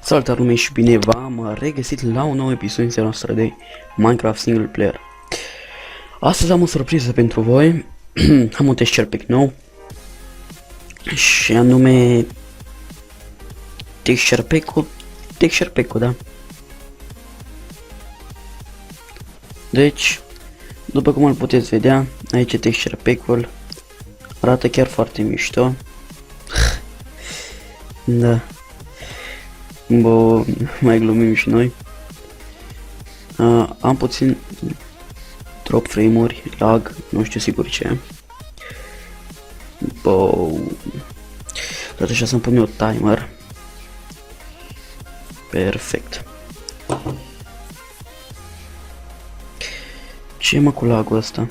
Salutare lume și bine v-am regăsit la un nou episod în seria noastră de Minecraft Single Player. Astăzi am o surpriză pentru voi. Am un texture pack nou și anume texture pack-ul, da. Deci, după cum îl puteți vedea, aici e texture pack-ul. Arată chiar foarte mișto. Da. Bun, mai glumim și noi. Am puțin drop frame-uri, lag, nu știu sigur ce. Bun. Tot așa să-mi pun eu timer. Perfect. Ce mă cu lag-ul ăsta?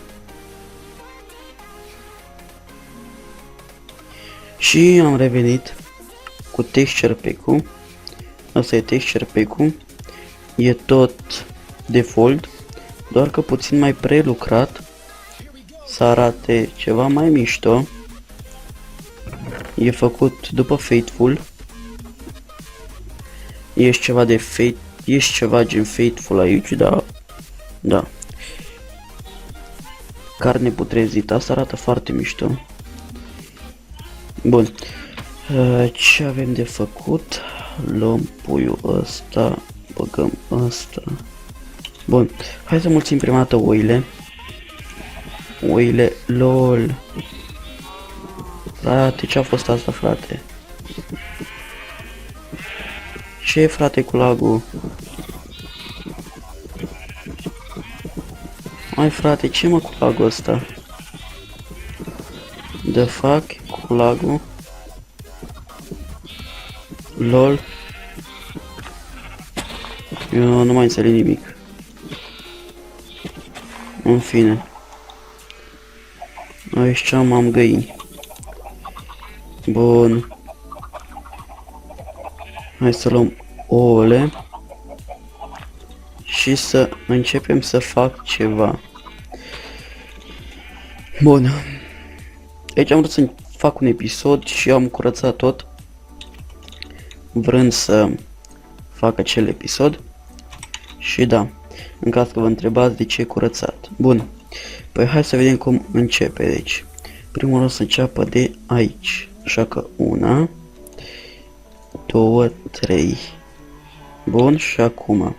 Și am revenit cu texture pack-ul. Asta e texture pack-ul. E tot default, doar că puțin mai prelucrat să arate ceva mai mișto. E făcut după Fateful. Ești ceva de Fate, ești ceva gen Fateful aici, da. Da. Carne putrezită, asta arată foarte mișto. Bun. Ce avem de făcut? Luăm puiul ăsta, băgăm ăsta. Bun, hai să mulțim prima dată oile. Oile, lol. Frate, ce a fost asta, frate? Ce frate cu lagul? Hai frate, ce mă cu lagul ăsta? The fuck cu lagul? LOL. Eu nu mai înțeleg nimic. În fine. Aici am găini. Bun. Hai să luăm ouăle. Și să începem să fac ceva. Bun. Aici am vrut să fac un episod și am curățat tot, vrând să fac acel episod. Și da, în caz că vă întrebați de ce e curățat. Bun, păi hai să vedem cum începe. Deci, primul o să înceapă de aici. Așa că 1, 2, 3. Bun, și acum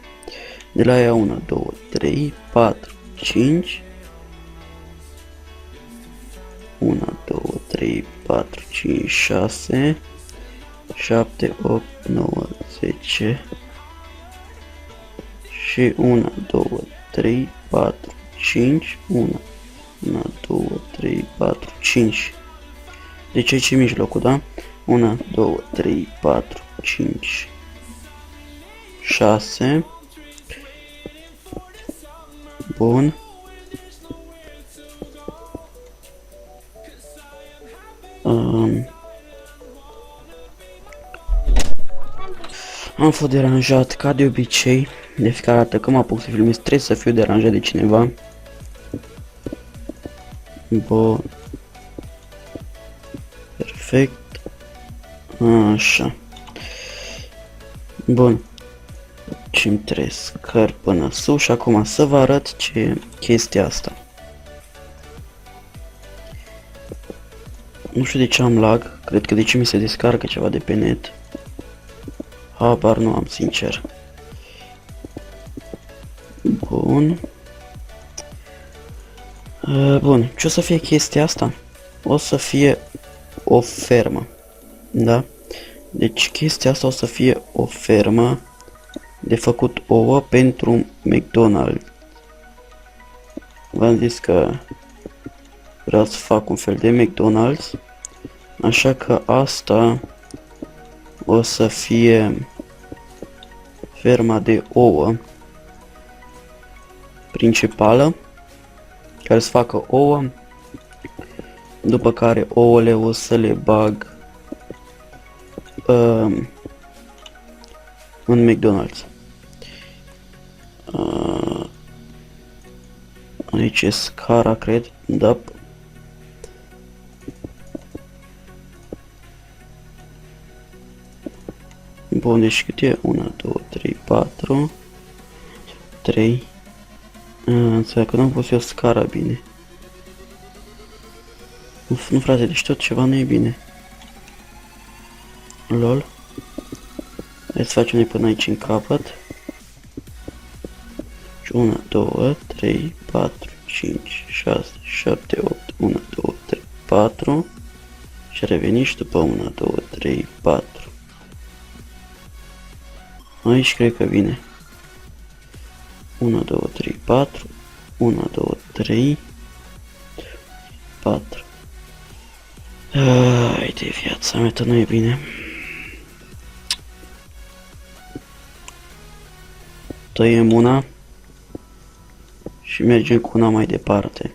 de la ea 1, 2, 3, 4, 5. 1, 2, 3, 4, 5, 6, 7, 8, 9, 10 și 1, 2, 3, 4, 5, 1, 2, 3, 4, 5. Deci aici e mijlocul, da? 1, 2, 3, 4, 5, 6. Bun. Am fost deranjat ca de obicei. De fiecare dată când mă apuc să filmez trebuie să fiu deranjat de cineva. Bun. Perfect. Așa. Bun. Ce-mi trebuie scări până sus și acum să vă arăt ce e chestia asta. Nu știu de ce am lag, cred că de ce mi se descarcă ceva de pe net. Habar nu am, sincer. Bun. Bun, ce o să fie chestia asta? O să fie o fermă. Da? Deci chestia asta o să fie o fermă de făcut ouă pentru McDonald's. V-am zis că vreau să fac un fel de McDonald's. Așa că asta o să fie ferma de ouă principală, care să facă ouă, după care ouăle o să le bag în McDonald's. Aici e scara, cred, da. Bun, deci cât e? 1, 2, 3, 4, 3. Înțeleg că nu am pus eu scara bine. Nu frate, deci tot ceva nu e bine. Lol. Hai să facem noi până aici în capăt. 1, 2, 3, 4, 5, 6, 7, 8, 1, 2, 3, 4. Și reveni și după 1, 2, 3, 4. Aici cred că vine. 1, 2, 3, 4. 1, 2, 3, 4. Ai de viața mea, nu e bine. Tăiem una și mergem cu una mai departe.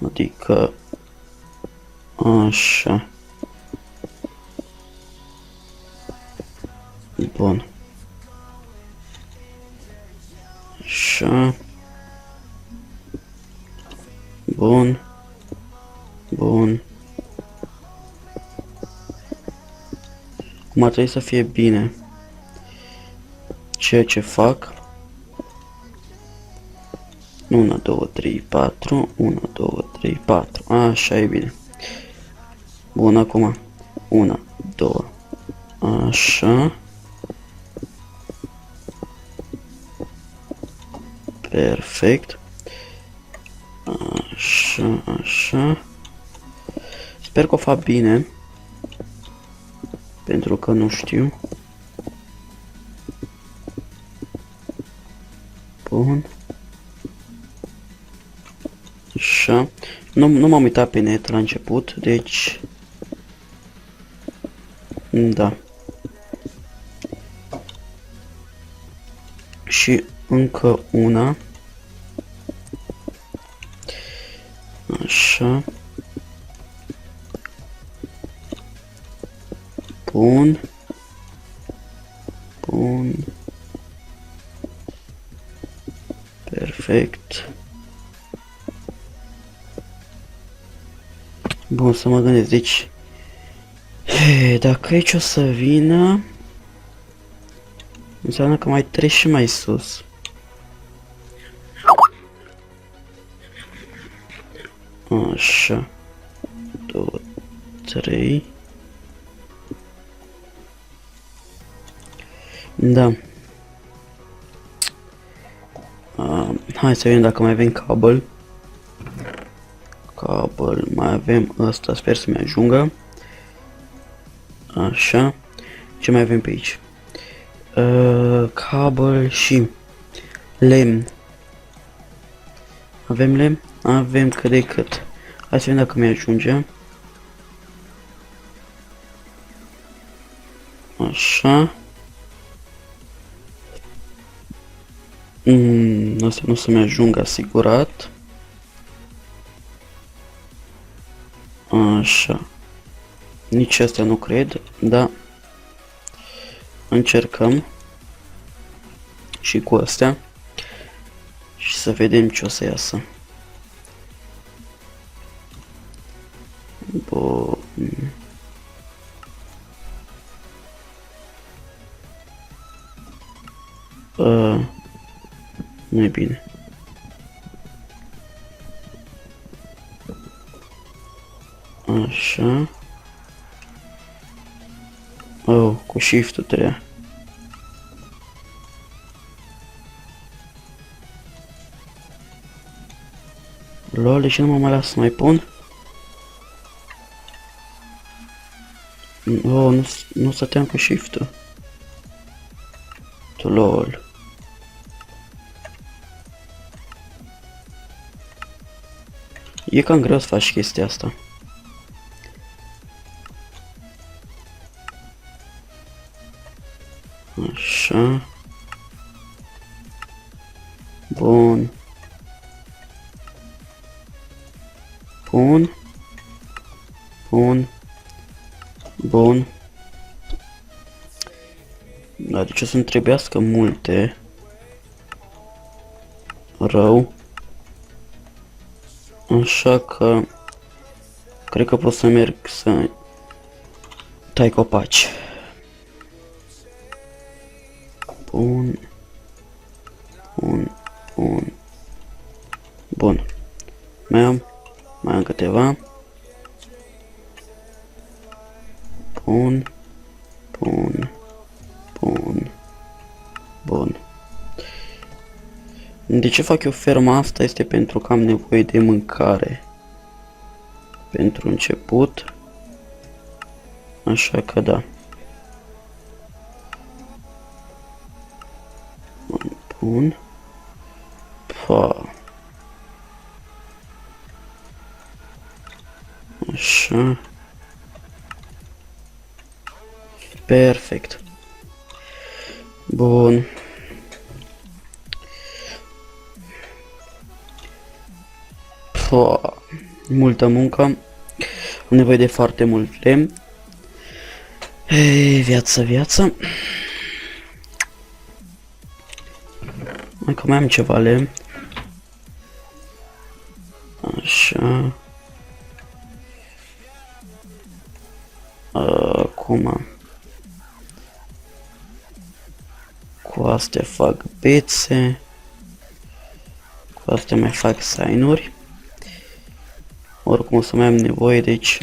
Adică așa. Bun. Așa. Bun. Bun. Acum ar trebui să fie bine ceea ce fac. 1, 2, 3, 4. 1, 2, 3, 4. Așa e bine. Bun, acum. 1, 2. Așa. Perfect. Așa, așa. Sper că o fac bine. Pentru că nu știu. Bun. Așa. Nu m-am uitat pe net la început, deci... Da. Și încă una. Așa. Bun. Bun. Perfect. Bun, să mă gândesc, deci... Dacă aici o să vină... Înseamnă că mai treci și mai sus. Așa. 2, 3. Da. Hai să vedem dacă mai avem cabel. Cabel, mai avem ăsta, sper să-mi ajungă. Așa. Ce mai avem pe aici? Cabel și lemn. Avem lemn? Avem cât de cât. Hai să vedem dacă mi ajunge. Așa. Asta nu o să-mi ajungă asigurat. Așa. Nici astea nu cred, da. Încercăm. Și cu astea. Și să vedem ce o să iasă. Bun. Nu e bine. Așa. Oh, cu shift-ul treia. Lol, de ce nu mă mai las să mai pun? Oh, nu stăteam cu shift-ul. Tu lol. E cam greu să faci chestia asta. Așa. Bun. Bun. Bun. Bun. Da, deci o să-mi trebuiască multe. Rău. Așa că... Cred că pot să merg să Tai copaci. Bun. Bun. Bun. Bun. Mai am câteva. Bun. Bun. Bun. Bun. De ce fac eu ferma asta? Este pentru că am nevoie de mâncare. Pentru început. Așa că da. Bun. Pa. Așa. Perfect. Bun. Pa. Multă muncă. Am nevoie de foarte mult lemn. Ei, viață. Mai am ceva lemn. Așa. Acum. Cu astea fac bețe. Cu astea mai fac sign-uri. Oricum o să mai am nevoie, deci...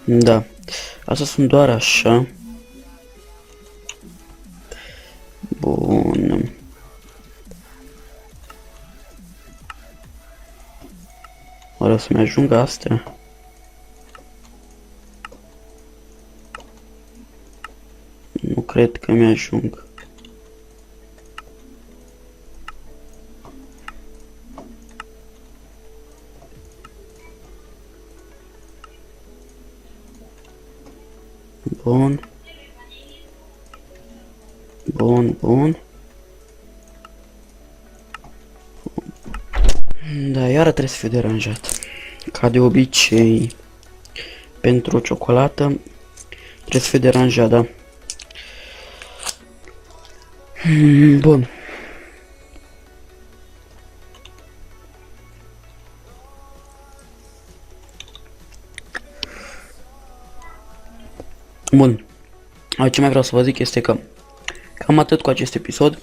Da. Astea sunt doar așa. Bun. Oare o să-mi ajungă astea? Nu cred că mi-ajung. Bun. Bun. Da, iară trebuie să fiu deranjat. Ca de obicei, pentru o ciocolată, trebuie să fiu deranjat, da. Bun. Bun. Ce mai vreau să vă zic este că cam atât cu acest episod.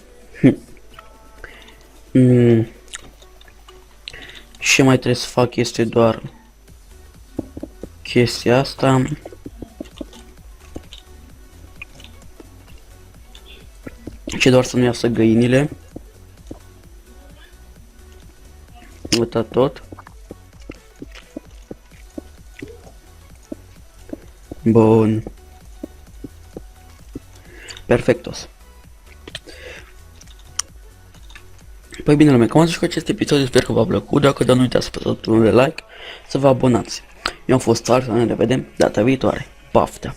Ce mai trebuie să fac este doar chestia asta. Și doar să nu iasă găinile. Uita tot. Bun. Perfectos. Păi bine, lume, cam atât și cu acest episod, sper că v-a plăcut. Dacă da, nu uitați să apăsați butonul de like, să vă abonați. Eu am fost Ars, ne revedem data viitoare. Paftă!